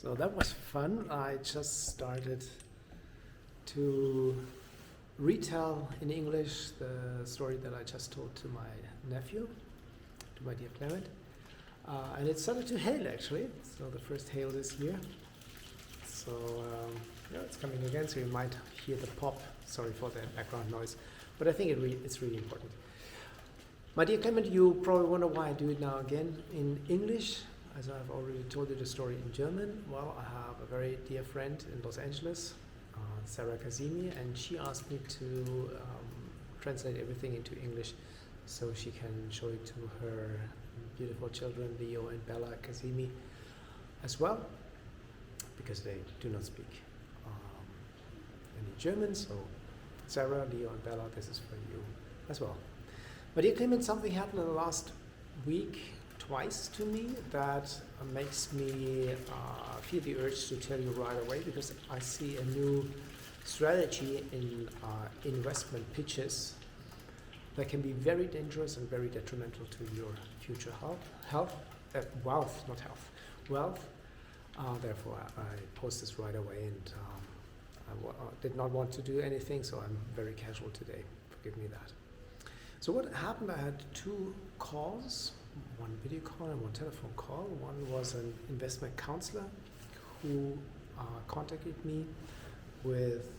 So that was fun. I just started to retell in English the story that I just told to my nephew, to my dear Clement. And it started to hail actually. So the first hail this year. So yeah, it's coming again, so you might hear the pop. Sorry for the background noise. But I think it's really important. My dear Clement, you probably wonder why I do it now again in English, as I've already told you the story in German. Well, I have a very dear friend in Los Angeles, Sara, and she asked me to translate everything into English so she can show it to her beautiful children, Leo and Bella Kazimi, as well, because they do not speak any German. So Sara, Leo and Bella, this is for you as well. But dear Clement, something happened in the last week twice to me that makes me feel the urge to tell you right away, because I see a new strategy in investment pitches that can be very dangerous and very detrimental to your future wealth. Therefore, I post this right away, and I did not want to do anything, so I'm very casual today. Forgive me that. So what happened, I had two calls, one video call and one telephone call. One was an investment counselor who contacted me with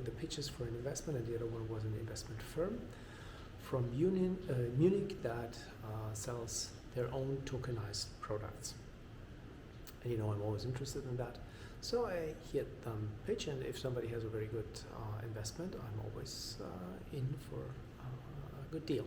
the pitches for an investment, and the other one was an investment firm from Munich that sells their own tokenized products. And you know, I'm always interested in that. So I hear them pitch, and if somebody has a very good investment, I'm always in for a good deal.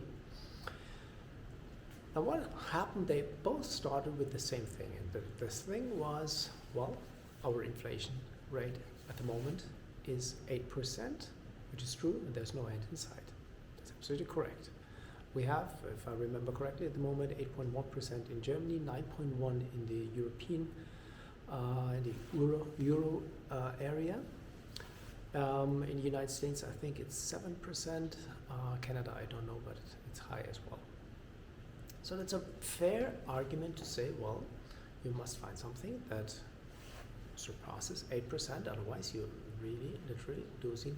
Now what happened, they both started with the same thing, and the thing was, well, our inflation rate at the moment is 8%, which is true, and there's no end in sight. That's absolutely correct. We have, if I remember correctly, at the moment 8.1% in Germany, 9.1% in the European in the Euro area. In the United States, I think it's 7%. Canada, I don't know, but it's high as well. So that's a fair argument to say, well, you must find something that surpasses 8%, otherwise you're really literally losing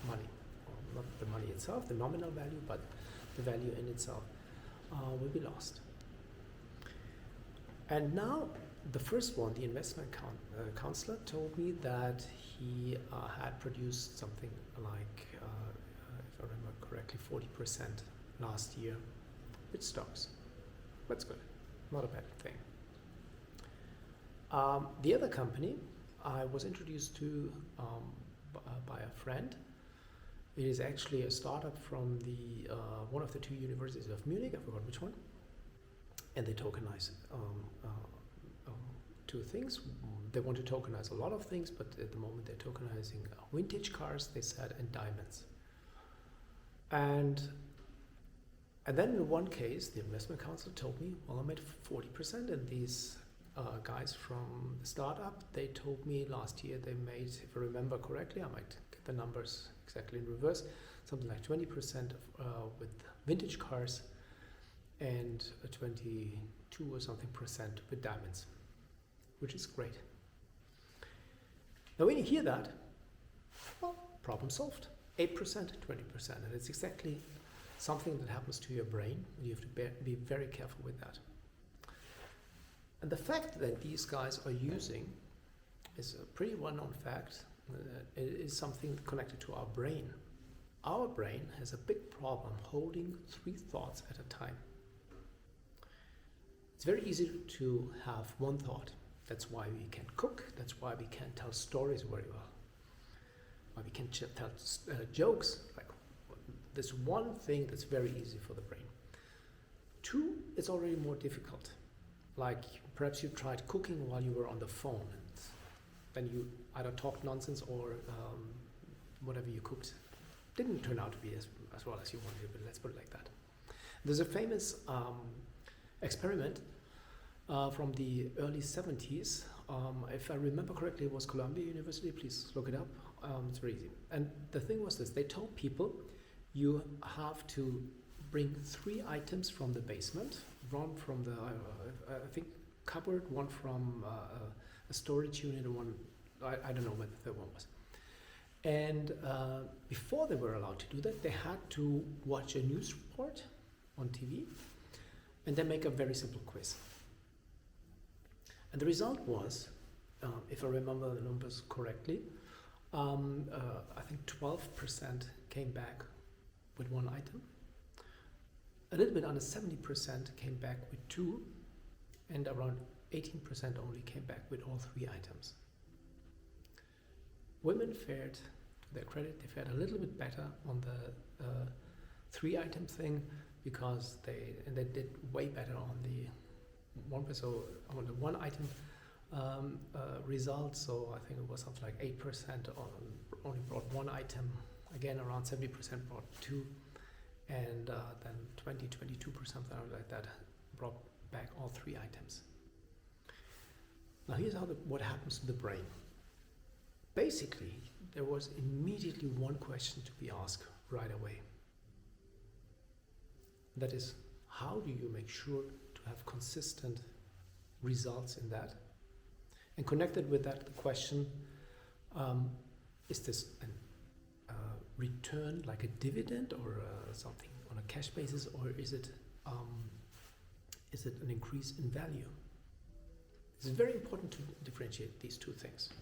money. Well, not the money itself, the nominal value, but the value in itself will be lost. And now, the first one, the investment counselor, told me that he had produced something like, if I remember correctly, 40% last year with stocks. That's good, not a bad thing. The other company I was introduced to by a friend. It is actually a startup from the one of the two universities of Munich, I forgot which one, and they tokenize two things. They want to tokenize a lot of things, but at the moment they're tokenizing vintage cars, they said, and diamonds. And then in one case, the investment counsel told me, well, I'm at 40%, and these guys from the startup, they told me last year they made, if I remember correctly, I might get the numbers exactly in reverse, something like 20% with vintage cars and 22 or something percent with diamonds, which is great. Now when you hear that, well, problem solved. 8%, 20%, and it's exactly something that happens to your brain. You have to be very careful with that. And the fact that these guys are using is a pretty well-known fact. It is something connected to our brain. Our brain has a big problem holding 3 thoughts at a time. It's very easy to have one thought. That's why we can cook. That's why we can tell stories very well. Why we can tell jokes. Like this one thing that's very easy for the brain. 2, it's already more difficult. Like perhaps you tried cooking while you were on the phone, and then you either talked nonsense or whatever you cooked didn't turn out to be as well as you wanted, but let's put it like that. There's a famous experiment from the early 70s. If I remember correctly, it was Columbia University. Please look it up. It's very easy. And the thing was this. They told people you have to bring 3 items from the basement, run from the, I think cupboard, one from a storage unit, and one, I don't know what the third one was. And before they were allowed to do that, they had to watch a news report on TV and then make a very simple quiz. And the result was, if I remember the numbers correctly, I think 12% came back with one item. A little bit under 70% came back with two, and around 18% only came back with all three items. Women fared, to their credit, they fared a little bit better on the three item thing, because they did way better on the one item result. So I think it was something like 8% only brought one item. Again, around 70% brought two, and then 22%, something like that, brought back all three items. Now here's what happens to the brain. Basically, there was immediately one question to be asked right away. That is, how do you make sure to have consistent results in that? And connected with that, the question, is this a return like a dividend or something on a cash basis, or is it an increase in value? It's very important to differentiate these two things.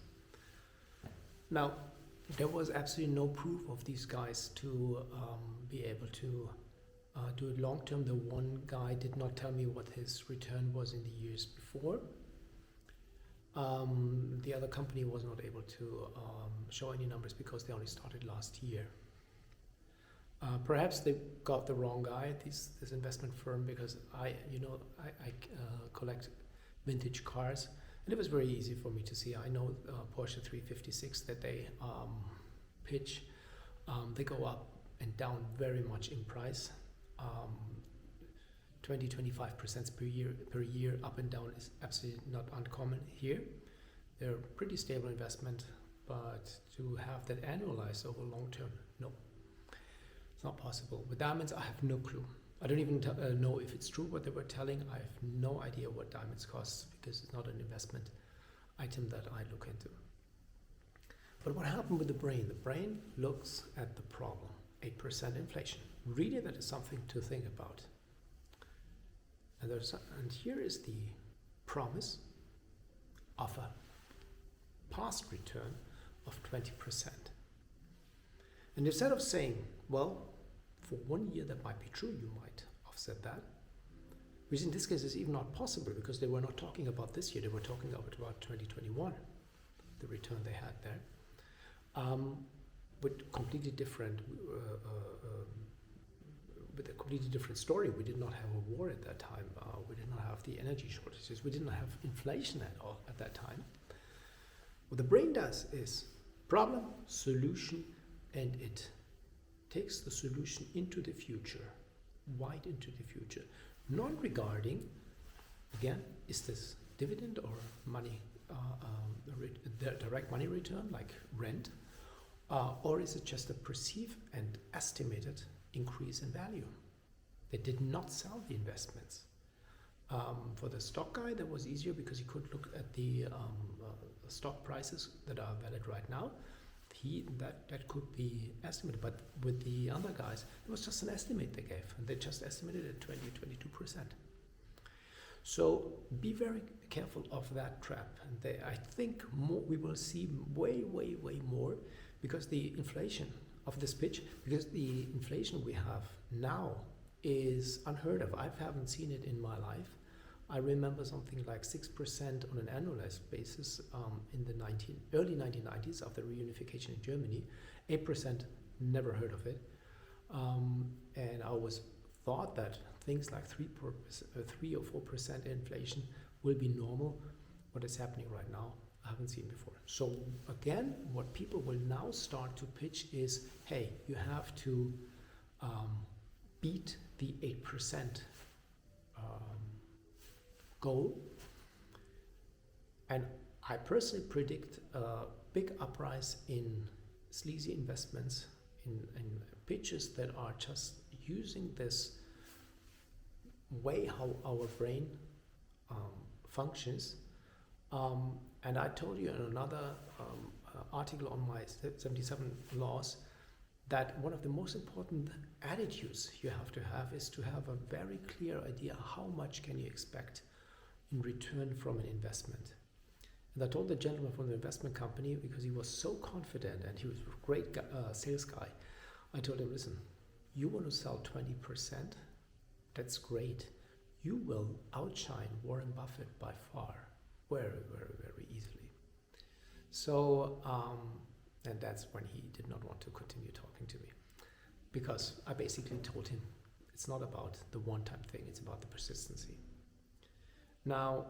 Now, there was absolutely no proof of these guys to be able to do it long term. The one guy did not tell me what his return was in the years before. The other company was not able to show any numbers because they only started last year. Perhaps they got the wrong guy, this investment firm, because I collect vintage cars, and it was very easy for me to see. I know Porsche 356 that they pitch. They go up and down very much in price. 20-25% per year up and down is absolutely not uncommon here. They're a pretty stable investment, but to have that annualized over long term, no, it's not possible. With diamonds, I have no clue. I don't even know if it's true what they were telling. I have no idea what diamonds cost, because it's not an investment item that I look into. But what happened with the brain? The brain looks at the problem, 8% inflation. Really, that is something to think about. And here is the promise of a past return of 20%. And instead of saying, well, for 1 year that might be true, you might offset that, which in this case is even not possible, because they were not talking about this year, they were talking about 2021, the return they had there, with completely different with a completely different story. We did not have a war at that time. We did not have the energy shortages. We didn't have inflation at all at that time. What the brain does is problem, solution, and it takes the solution into the future, wide into the future, not regarding, again, is this dividend or money, direct money return like rent, or is it just a perceived and estimated increase in value? They did not sell the investments. For the stock guy, that was easier because he could look at the stock prices that are valid right now. That could be estimated, but with the other guys, it was just an estimate they gave, and they just estimated at 22%. So be very careful of that trap. And I think we will see way more, because the inflation of this pitch, because the inflation we have now is unheard of. I haven't seen it in my life. I remember something like 6% on an annualized basis in the early 1990s after reunification in Germany. 8%, never heard of it. And I always thought that things like 3 or 4% inflation will be normal. What is happening right now, I haven't seen before. So again, what people will now start to pitch is, hey, you have to beat the 8% goal. And I personally predict a big uprise in sleazy investments, in pitches that are just using this way how our brain functions. And I told you in another article on my 77 laws that one of the most important attitudes you have to have is to have a very clear idea how much can you expect in return from an investment. And I told the gentleman from the investment company, because he was so confident and he was a great sales guy, I told him, listen, you want to sell 20%? That's great. You will outshine Warren Buffett by far, very, very, very easily. So, and that's when he did not want to continue talking to me, because I basically told him it's not about the one-time thing, it's about the persistency. Now,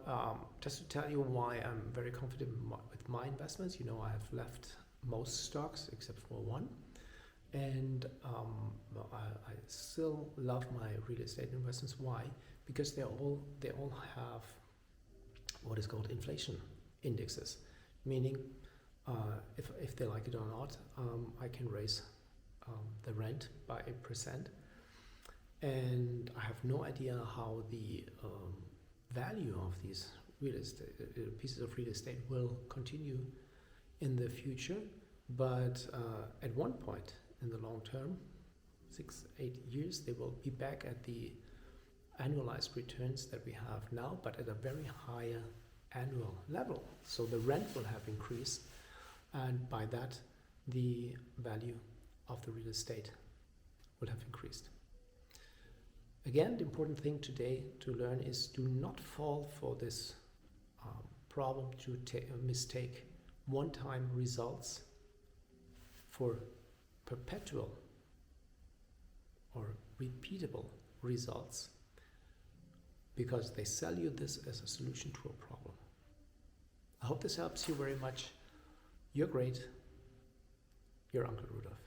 just to tell you why I'm very confident with my investments, you know, I have left most stocks except for one, and I still love my real estate investments. Why? Because they all have what is called inflation indexes, meaning if they like it or not, I can raise the rent by 8%, and I have no idea how the value of these real estate pieces of real estate will continue in the future, but at one point in the long term, 6-8 years, they will be back at the annualized returns that we have now, but at a very higher annual level. So the rent will have increased, and by that the value of the real estate will have increased. Again, the important thing today to learn is do not fall for this problem to mistake one-time results for perpetual or repeatable results, because they sell you this as a solution to a problem. I hope this helps you very much. You're great. Your Uncle Rudolf.